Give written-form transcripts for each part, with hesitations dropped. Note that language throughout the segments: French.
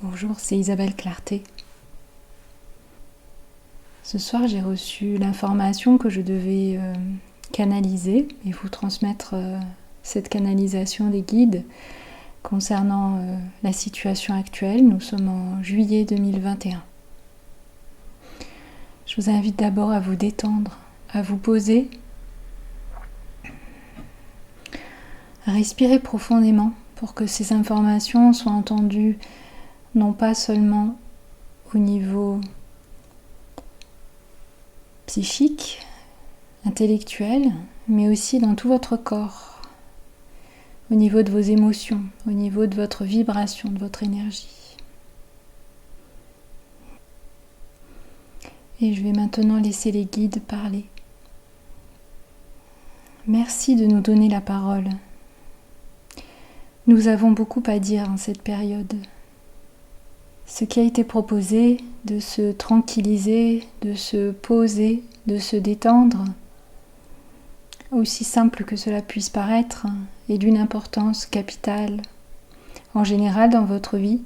Bonjour, c'est Isabelle Clarté. Ce soir, j'ai reçu l'information que je devais canaliser et vous transmettre cette canalisation des guides concernant la situation actuelle. Nous sommes en juillet 2021. Je vous invite d'abord à vous détendre, à vous poser, à respirer profondément pour que ces informations soient entendues non pas seulement au niveau psychique, intellectuel, mais aussi dans tout votre corps, au niveau de vos émotions, au niveau de votre vibration, de votre énergie. Et je vais maintenant laisser les guides parler. Merci de nous donner la parole. Nous avons beaucoup à dire en cette période. Ce qui a été proposé, de se tranquilliser, de se poser, de se détendre, aussi simple que cela puisse paraître, est d'une importance capitale, en général dans votre vie,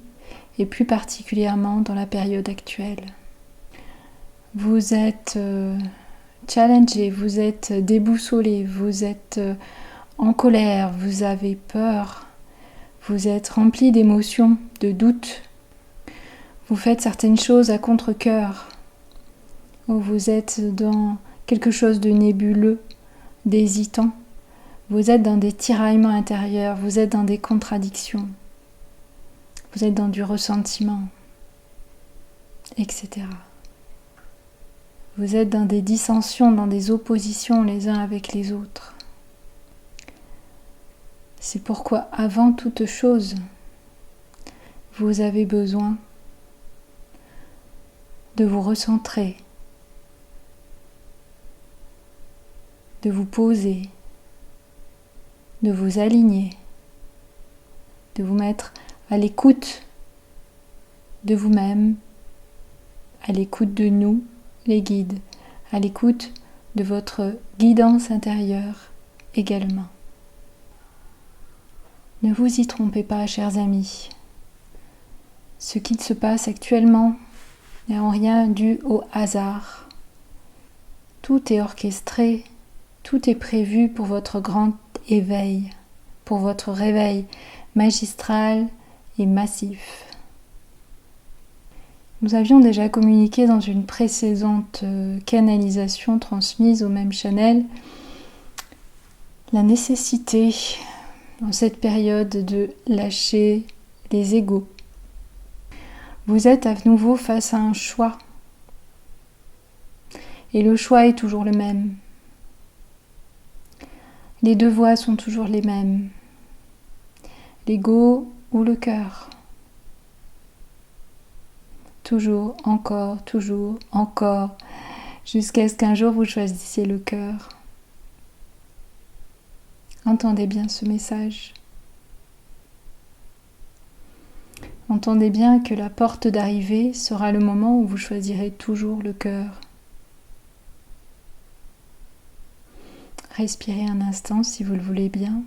et plus particulièrement dans la période actuelle. Vous êtes challengé, vous êtes déboussolé, vous êtes en colère, vous avez peur, vous êtes rempli d'émotions, de doutes. Vous faites certaines choses à contre-cœur, ou vous êtes dans quelque chose de nébuleux, d'hésitant. Vous êtes dans des tiraillements intérieurs, vous êtes dans des contradictions, vous êtes dans du ressentiment, etc. Vous êtes dans des dissensions, dans des oppositions les uns avec les autres. C'est pourquoi, avant toute chose, vous avez besoin de vous recentrer, de vous poser, de vous aligner, de vous mettre à l'écoute de vous-même, à l'écoute de nous, les guides, à l'écoute de votre guidance intérieure également. Ne vous y trompez pas, chers amis. Ce qui se passe actuellement n'est en rien dû au hasard. Tout est orchestré, tout est prévu pour votre grand éveil, pour votre réveil magistral et massif. Nous avions déjà communiqué dans une précédente canalisation transmise au même channel la nécessité, dans cette période, de lâcher les égos. Vous êtes à nouveau face à un choix. Et le choix est toujours le même. Les deux voies sont toujours les mêmes. L'ego ou le cœur. Toujours, encore, jusqu'à ce qu'un jour vous choisissiez le cœur. Entendez bien ce message. Entendez bien que la porte d'arrivée sera le moment où vous choisirez toujours le cœur. Respirez un instant si vous le voulez bien,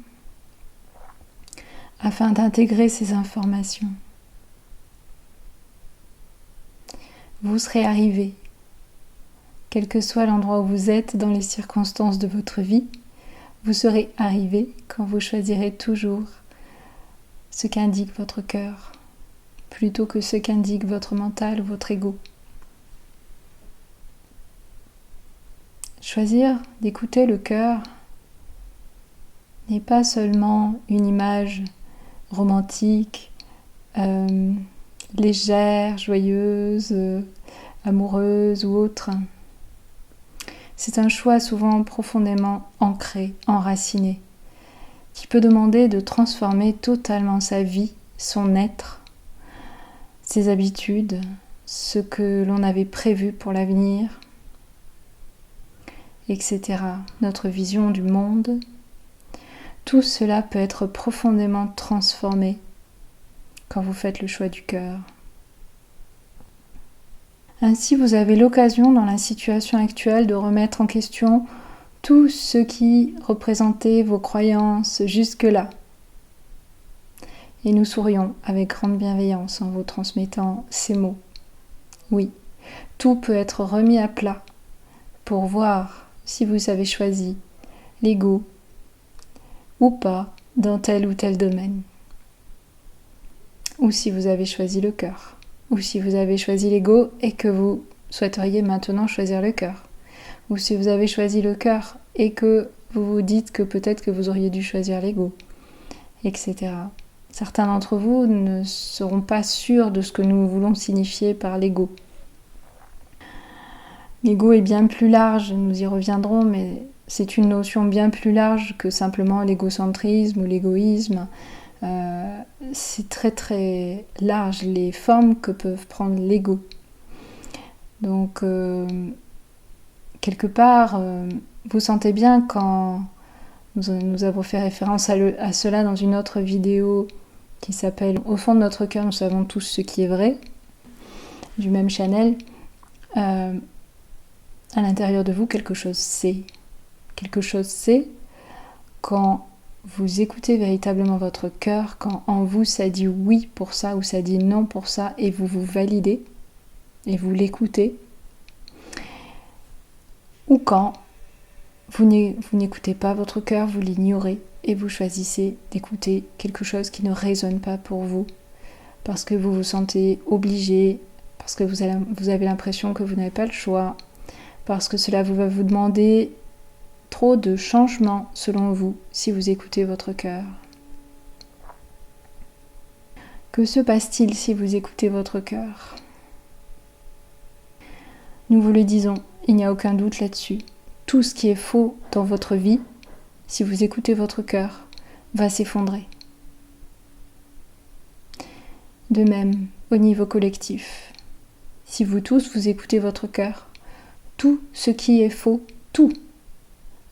afin d'intégrer ces informations. Vous serez arrivé, quel que soit l'endroit où vous êtes dans les circonstances de votre vie, vous serez arrivé quand vous choisirez toujours ce qu'indique votre cœur, plutôt que ce qu'indique votre mental ou votre ego. Choisir d'écouter le cœur n'est pas seulement une image romantique, légère, joyeuse, amoureuse ou autre. C'est un choix souvent profondément ancré, enraciné, qui peut demander de transformer totalement sa vie, son être, ses habitudes, ce que l'on avait prévu pour l'avenir, etc. Notre vision du monde. Tout cela peut être profondément transformé quand vous faites le choix du cœur. Ainsi, vous avez l'occasion dans la situation actuelle de remettre en question tout ce qui représentait vos croyances jusque-là Et nous sourions avec grande bienveillance en vous transmettant ces mots. Oui, tout peut être remis à plat pour voir si vous avez choisi l'ego ou pas dans tel ou tel domaine. Ou si vous avez choisi le cœur. Ou si vous avez choisi l'ego et que vous souhaiteriez maintenant choisir le cœur. Ou si vous avez choisi le cœur et que vous vous dites que peut-être que vous auriez dû choisir l'ego, etc. Certains d'entre vous ne seront pas sûrs de ce que nous voulons signifier par l'ego. L'ego est bien plus large, nous y reviendrons, mais c'est une notion bien plus large que simplement l'égocentrisme ou l'égoïsme. C'est très très large les formes que peuvent prendre l'ego. Donc, quelque part, vous sentez bien quand nous avons fait référence à cela dans une autre vidéo qui s'appelle « Au fond de notre cœur, nous savons tous ce qui est vrai » du même channel. À l'intérieur de vous, quelque chose c'est. Quelque chose c'est quand vous écoutez véritablement votre cœur, quand en vous ça dit oui pour ça ou ça dit non pour ça et vous vous validez et vous l'écoutez. Ou quand vous n'écoutez pas votre cœur, vous l'ignorez et vous choisissez d'écouter quelque chose qui ne résonne pas pour vous parce que vous vous sentez obligé, parce que vous avez l'impression que vous n'avez pas le choix, parce que cela va vous demander trop de changements selon vous si vous écoutez votre cœur. Que se passe-t-il si vous écoutez votre cœur ? Nous vous le disons, il n'y a aucun doute là-dessus. Tout ce qui est faux dans votre vie, si vous écoutez votre cœur, va s'effondrer. De même, au niveau collectif, si vous tous vous écoutez votre cœur, tout ce qui est faux, tout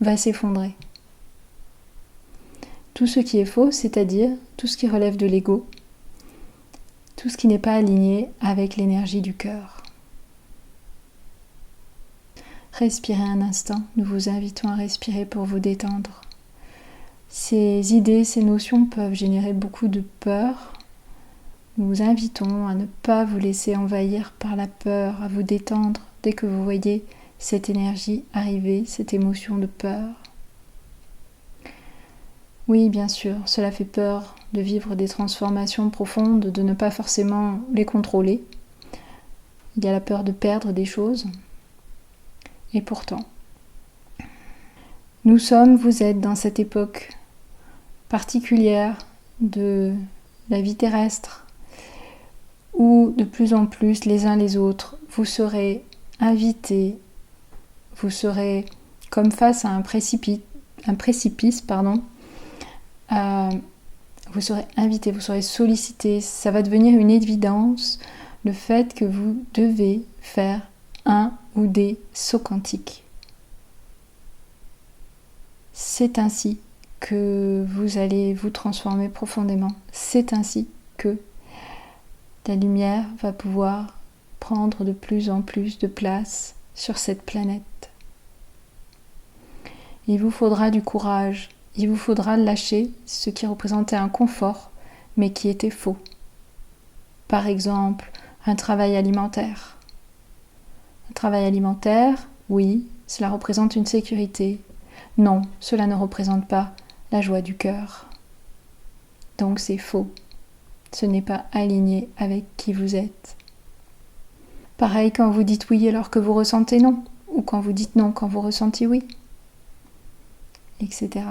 va s'effondrer. Tout ce qui est faux, c'est-à-dire tout ce qui relève de l'ego, tout ce qui n'est pas aligné avec l'énergie du cœur. Respirez un instant, nous vous invitons à respirer pour vous détendre. Ces idées, ces notions peuvent générer beaucoup de peur. Nous vous invitons à ne pas vous laisser envahir par la peur, à vous détendre dès que vous voyez cette énergie arriver, cette émotion de peur. Oui, bien sûr, cela fait peur de vivre des transformations profondes, de ne pas forcément les contrôler. Il y a la peur de perdre des choses. Et pourtant, vous êtes dans cette époque particulière de la vie terrestre où de plus en plus les uns les autres, vous serez invités, vous serez comme face à un précipice, vous serez invités, vous serez sollicités, ça va devenir une évidence, le fait que vous devez faire un ou des sauts quantiques. C'est ainsi que vous allez vous transformer profondément. C'est ainsi que la lumière va pouvoir prendre de plus en plus de place sur cette planète. Il vous faudra du courage, il vous faudra lâcher ce qui représentait un confort, mais qui était faux. Par exemple, un travail alimentaire. Un travail alimentaire, oui, cela représente une sécurité. Non, cela ne représente pas la joie du cœur. Donc c'est faux. Ce n'est pas aligné avec qui vous êtes. Pareil quand vous dites oui alors que vous ressentez non, ou quand vous dites non quand vous ressentez oui, etc.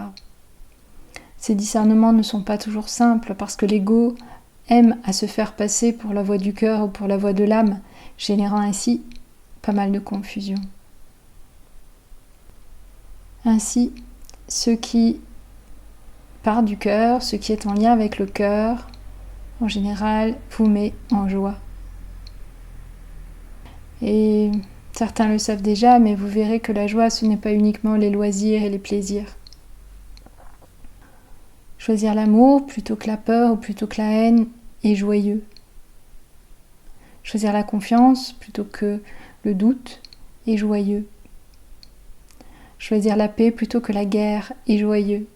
Ces discernements ne sont pas toujours simples parce que l'ego aime à se faire passer pour la voix du cœur ou pour la voix de l'âme, générant ainsi pas mal de confusion. Ainsi, ce qui part du cœur, ce qui est en lien avec le cœur, en général, vous met en joie. Et certains le savent déjà, mais vous verrez que la joie, ce n'est pas uniquement les loisirs et les plaisirs. Choisir l'amour plutôt que la peur ou plutôt que la haine est joyeux. Choisir la confiance plutôt que le doute est joyeux. Choisir la paix plutôt que la guerre est joyeux,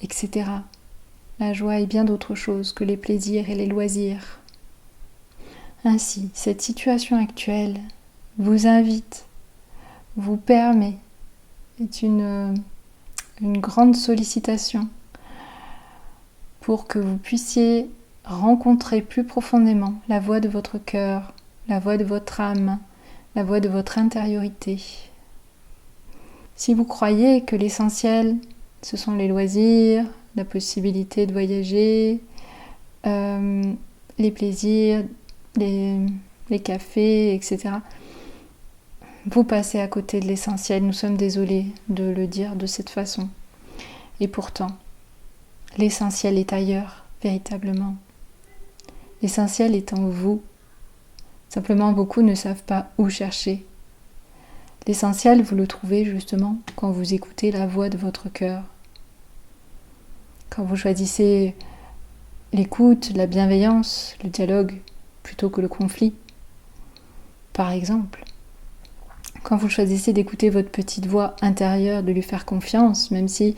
etc. la joie et bien d'autres choses que les plaisirs et les loisirs. Ainsi, cette situation actuelle vous invite, vous permet, est une grande sollicitation pour que vous puissiez rencontrer plus profondément la voix de votre cœur, la voix de votre âme, la voix de votre intériorité. Si vous croyez que l'essentiel, ce sont les loisirs, la possibilité de voyager, les plaisirs, les cafés, etc., vous passez à côté de l'essentiel. Nous sommes désolés de le dire de cette façon. Et pourtant, l'essentiel est ailleurs, véritablement. L'essentiel est en vous. Simplement, beaucoup ne savent pas où chercher. L'essentiel, vous le trouvez justement quand vous écoutez la voix de votre cœur. Quand vous choisissez l'écoute, la bienveillance, le dialogue, plutôt que le conflit. Par exemple, quand vous choisissez d'écouter votre petite voix intérieure, de lui faire confiance, même si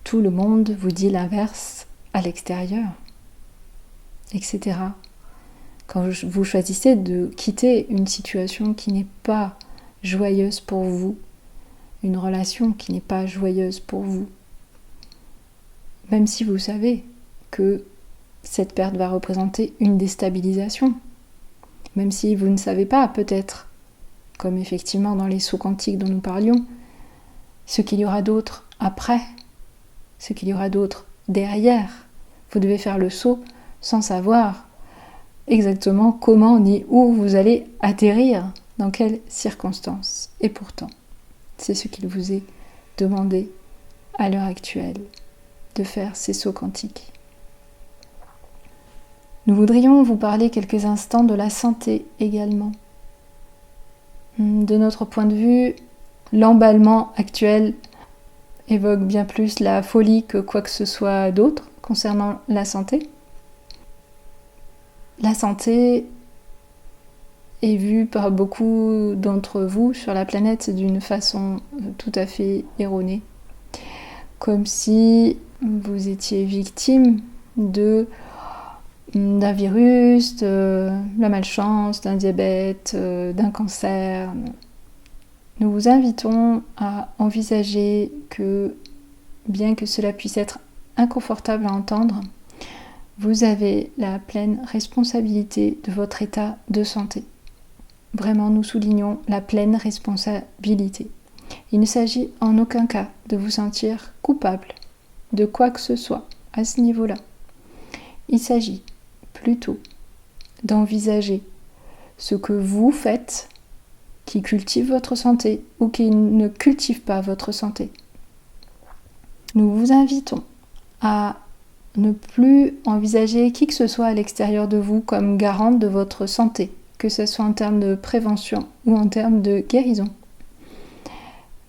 tout le monde vous dit l'inverse à l'extérieur, etc. Quand vous choisissez de quitter une situation qui n'est pas joyeuse pour vous, une relation qui n'est pas joyeuse pour vous, même si vous savez que cette perte va représenter une déstabilisation, même si vous ne savez pas, peut-être, comme effectivement dans les sauts quantiques dont nous parlions, ce qu'il y aura d'autre après, ce qu'il y aura d'autre derrière. Vous devez faire le saut sans savoir exactement comment ni où vous allez atterrir, dans quelles circonstances. Et pourtant, c'est ce qu'il vous est demandé à l'heure actuelle, de faire ces sauts quantiques. Nous voudrions vous parler quelques instants de la santé également. De notre point de vue, l'emballement actuel évoque bien plus la folie que quoi que ce soit d'autre concernant la santé. La santé est vue par beaucoup d'entre vous sur la planète d'une façon tout à fait erronée. Comme si vous étiez victime d'un virus, de la malchance, d'un diabète, d'un cancer. Nous vous invitons à envisager que, bien que cela puisse être inconfortable à entendre, vous avez la pleine responsabilité de votre état de santé. Vraiment, nous soulignons la pleine responsabilité. Il ne s'agit en aucun cas de vous sentir coupable de quoi que ce soit à ce niveau-là. Il s'agit plutôt d'envisager ce que vous faites qui cultive votre santé ou qui ne cultive pas votre santé. Nous vous invitons à ne plus envisager qui que ce soit à l'extérieur de vous comme garante de votre santé, que ce soit en termes de prévention ou en termes de guérison,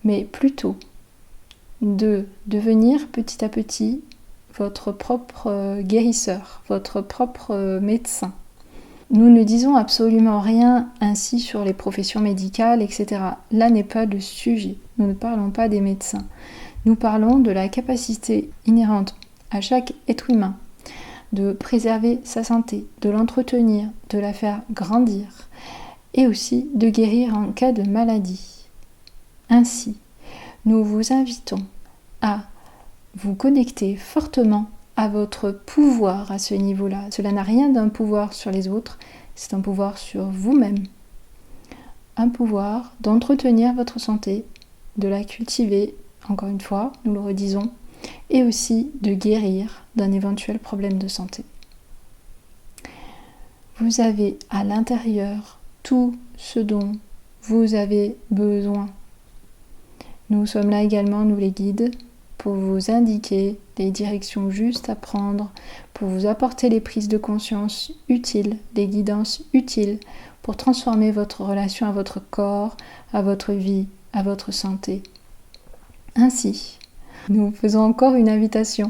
mais plutôt de devenir petit à petit votre propre guérisseur, votre propre médecin. Nous ne disons absolument rien ainsi sur les professions médicales, etc. Là n'est pas le sujet. Nous ne parlons pas des médecins. Nous parlons de la capacité inhérente à chaque être humain de préserver sa santé, de l'entretenir, de la faire grandir et aussi de guérir en cas de maladie. Ainsi, nous vous invitons à vous connecter fortement à votre pouvoir à ce niveau-là. Cela n'a rien d'un pouvoir sur les autres, c'est un pouvoir sur vous-même. Un pouvoir d'entretenir votre santé, de la cultiver, encore une fois, nous le redisons, et aussi de guérir d'un éventuel problème de santé. Vous avez à l'intérieur tout ce dont vous avez besoin. Nous sommes là également, nous les guides, pour vous indiquer les directions justes à prendre, pour vous apporter les prises de conscience utiles, les guidances utiles pour transformer votre relation à votre corps, à votre vie, à votre santé. Ainsi, nous faisons encore une invitation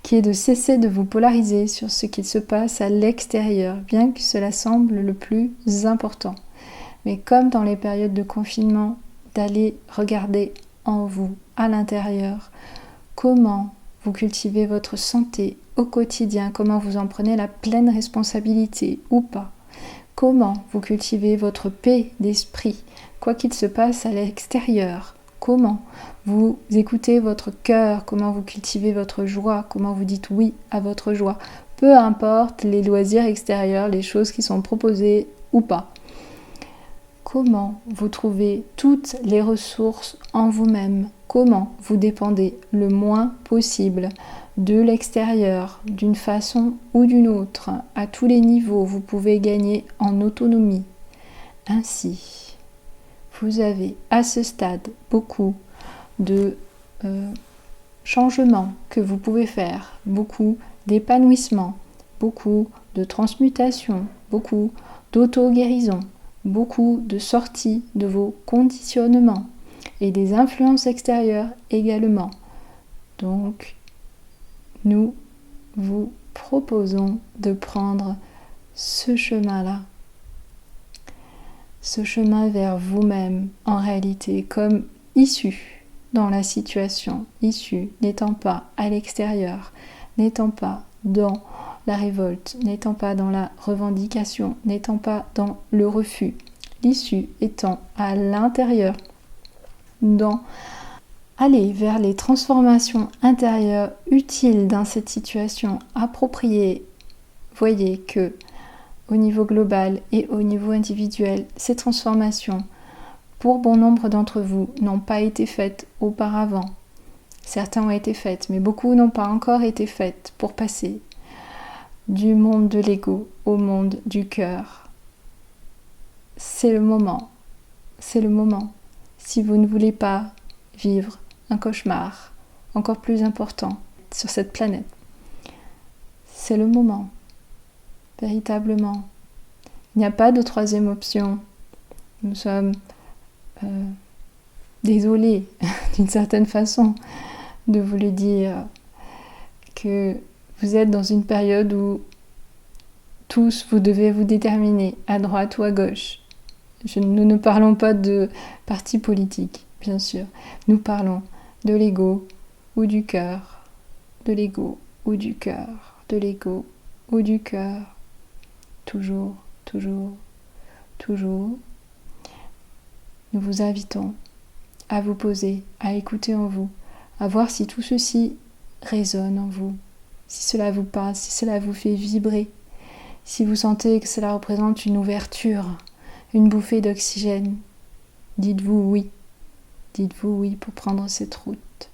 qui est de cesser de vous polariser sur ce qui se passe à l'extérieur, bien que cela semble le plus important. Mais comme dans les périodes de confinement, d'aller regarder en vous, à l'intérieur, comment vous cultivez votre santé au quotidien, comment vous en prenez la pleine responsabilité ou pas, comment vous cultivez votre paix d'esprit, quoi qu'il se passe à l'extérieur, comment vous écoutez votre cœur, comment vous cultivez votre joie, comment vous dites oui à votre joie, peu importe les loisirs extérieurs, les choses qui sont proposées ou pas. Comment vous trouvez toutes les ressources en vous-même, comment vous dépendez le moins possible de l'extérieur, d'une façon ou d'une autre, à tous les niveaux, vous pouvez gagner en autonomie. Ainsi, vous avez à ce stade beaucoup de changements que vous pouvez faire, beaucoup d'épanouissement, beaucoup de transmutation, beaucoup d'auto-guérison, beaucoup de sorties de vos conditionnements et des influences extérieures également. Donc, nous vous proposons de prendre ce chemin-là, ce chemin vers vous-même en réalité comme issue dans la situation, issue n'étant pas à l'extérieur, n'étant pas dans la révolte, n'étant pas dans la revendication, n'étant pas dans le refus, l'issue étant à l'intérieur, dans aller vers les transformations intérieures utiles dans cette situation appropriée. Voyez que au niveau global et au niveau individuel, ces transformations, pour bon nombre d'entre vous, n'ont pas été faites auparavant. Certains ont été faites, mais beaucoup n'ont pas encore été faites pour passer du monde de l'ego au monde du cœur. C'est le moment. C'est le moment. Si vous ne voulez pas vivre un cauchemar encore plus important sur cette planète, c'est le moment. Véritablement. Il n'y a pas de troisième option. Nous sommes désolés, d'une certaine façon, de vous le dire, que vous êtes dans une période où tous vous devez vous déterminer, à droite ou à gauche. Nous ne parlons pas de parti politique, bien sûr. Nous parlons de l'ego ou du cœur, de l'ego ou du cœur, de l'ego ou du cœur. Toujours, toujours, toujours. Nous vous invitons à vous poser, à écouter en vous, à voir si tout ceci résonne en vous, si cela vous parle, si cela vous fait vibrer, si vous sentez que cela représente une ouverture, une bouffée d'oxygène. Dites-vous oui. Dites-vous oui pour prendre cette route.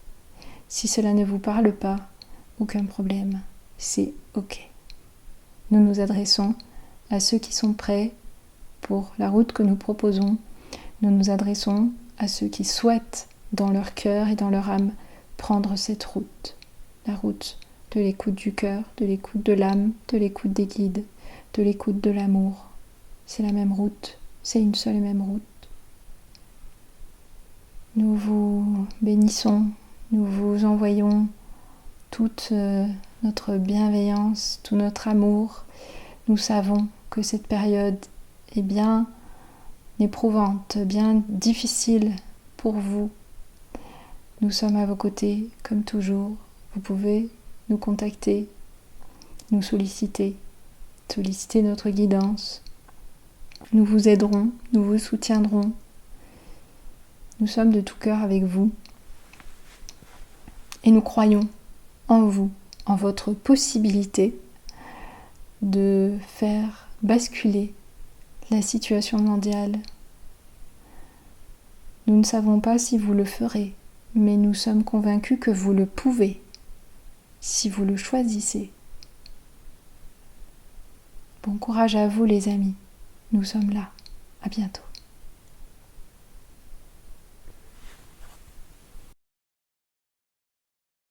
Si cela ne vous parle pas, aucun problème, c'est ok. Nous nous adressons à ceux qui sont prêts pour la route que nous proposons. Nous nous adressons à ceux qui souhaitent, dans leur cœur et dans leur âme, prendre cette route. La route de l'écoute du cœur, de l'écoute de l'âme, de l'écoute des guides, de l'écoute de l'amour. C'est la même route, c'est une seule et même route. Nous vous bénissons, nous vous envoyons toute notre bienveillance, tout notre amour. Nous savons que cette période est bien éprouvante, bien difficile pour vous. Nous sommes à vos côtés, comme toujours. Vous pouvez nous contacter, nous solliciter notre guidance. Nous vous aiderons, nous vous soutiendrons. Nous sommes de tout cœur avec vous. Et nous croyons en vous, en votre possibilité de faire basculer la situation mondiale. Nous ne savons pas si vous le ferez, mais nous sommes convaincus que vous le pouvez, si vous le choisissez. Bon courage à vous les amis, nous sommes là, à bientôt.